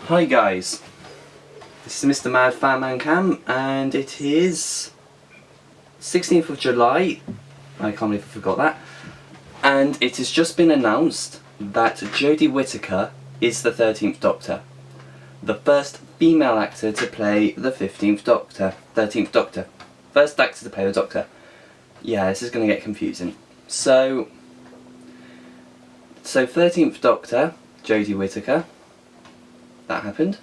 Hi guys, this is Mr. Mad Fatman Cam and it is 16th of July, I can't believe I forgot that, and it has just been announced that Jodie Whittaker is the 13th Doctor. The first female actor to play the 13th Doctor. First actor to play the Doctor. Yeah, this is going to get confusing. So 13th Doctor, Jodie Whittaker. That happened.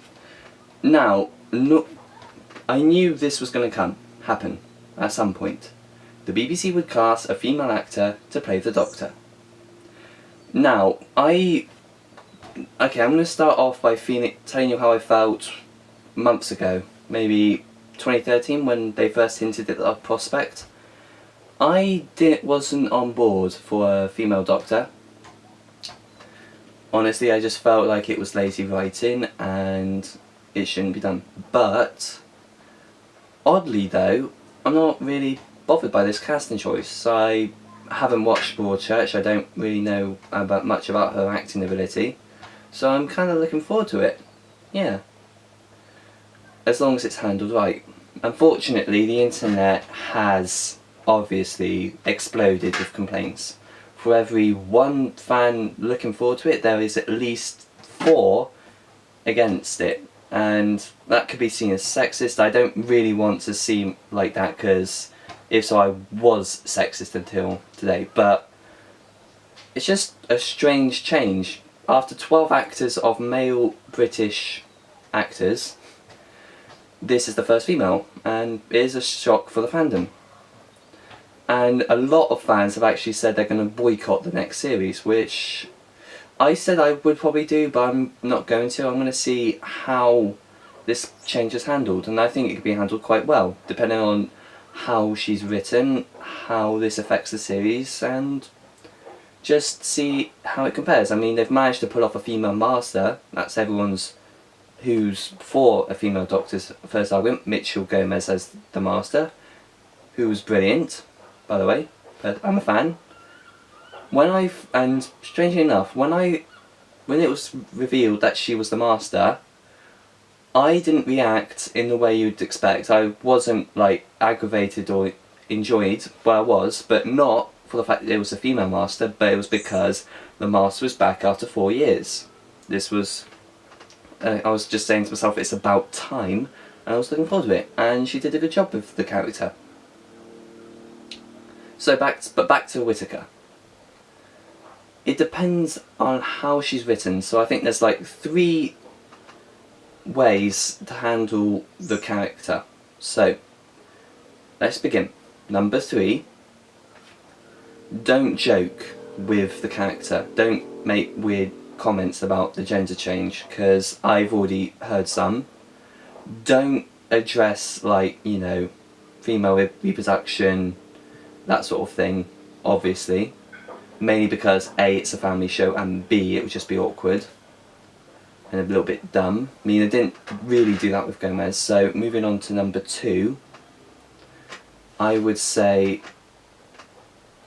Now, look, I knew this was going to happen at some point. The BBC would cast a female actor to play the Doctor. Now, I'm going to start off by telling you how I felt months ago, maybe 2013 when they first hinted at the prospect. I wasn't on board for a female Doctor. Honestly, I just felt like it was lazy writing and it shouldn't be done. But, oddly though, I'm not really bothered by this casting choice. I haven't watched Broadchurch, I don't really know much about her acting ability. So I'm kind of looking forward to it. Yeah. As long as it's handled right. Unfortunately, the internet has obviously exploded with complaints. For every one fan looking forward to it, there is at least 4 against it. And that could be seen as sexist. I don't really want to seem like that, because if so, I was sexist until today. But it's just a strange change. After 12 actors of male British actors, this is the first female, and it is a shock for the fandom. And a lot of fans have actually said they're going to boycott the next series, which I said I would probably do, but I'm not going to. I'm going to see how this change is handled, and I think it could be handled quite well, depending on how she's written, how this affects the series, and just see how it compares. I mean, they've managed to pull off a female master. That's who's for a female Doctor's first argument. Mitchell Gomez as the master, who was brilliant, by the way, but I'm a fan. And strangely enough, when it was revealed that she was the master, I didn't react in the way you'd expect. I wasn't like aggravated or enjoyed, well I was, but not for the fact that it was a female master, but it was because the master was back after 4 years. This was, I was just saying to myself, it's about time, and I was looking forward to it, and she did a good job with the character. So back to Whittaker. It depends on how she's written, so I think there's like 3 ways to handle the character. So, let's begin. Number 3, don't joke with the character. Don't make weird comments about the gender change, because I've already heard some. Don't address, like, you know, female reproduction, that sort of thing, obviously. Mainly because A, it's a family show, and B, it would just be awkward and a little bit dumb. I mean, I didn't really do that with Gomez. So moving on to number 2, I would say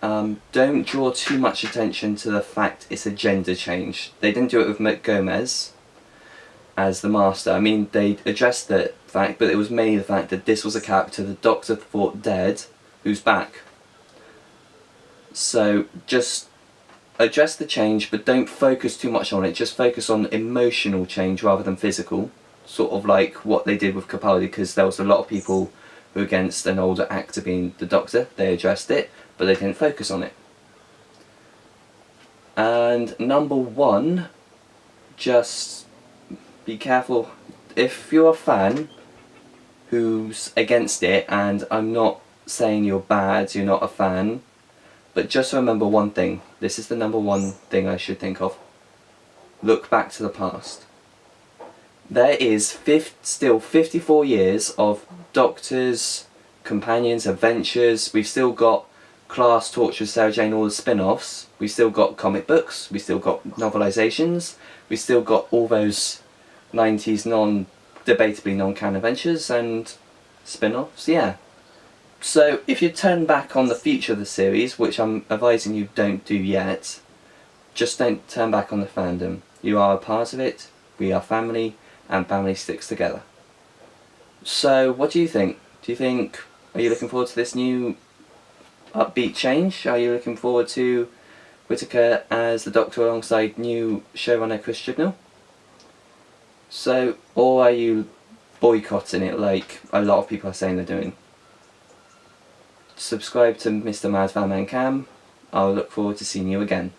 don't draw too much attention to the fact it's a gender change. They didn't do it with Gomez as the master. I mean, they addressed the fact, but it was mainly the fact that this was a character the Doctor thought dead, who's back. So just address the change, but don't focus too much on it. Just focus on emotional change rather than physical. Sort of like what they did with Capaldi, because there was a lot of people who were against an older actor being the Doctor. They addressed it, but they didn't focus on it. And number 1, just be careful. If you're a fan who's against it, and I'm not saying you're bad, you're not a fan, but just remember one thing. This is the number 1 thing I should think of. Look back to the past. There is still 54 years of Doctors, Companions, Adventures. We've still got Class, Torture, Sarah Jane, all the spin-offs. We've still got comic books. We've still got novelisations. We've still got all those 90s debatably non-canon adventures and spin-offs. Yeah. So, if you turn back on the future of the series, which I'm advising you don't do yet, just don't turn back on the fandom. You are a part of it, we are family, and family sticks together. So what do you think? Are you looking forward to this new upbeat change? Are you looking forward to Whittaker as the Doctor alongside new showrunner Chris Chibnall? So, or are you boycotting it like a lot of people are saying they're doing? Subscribe to Mr. Mad Fan Man Cam. I'll look forward to seeing you again.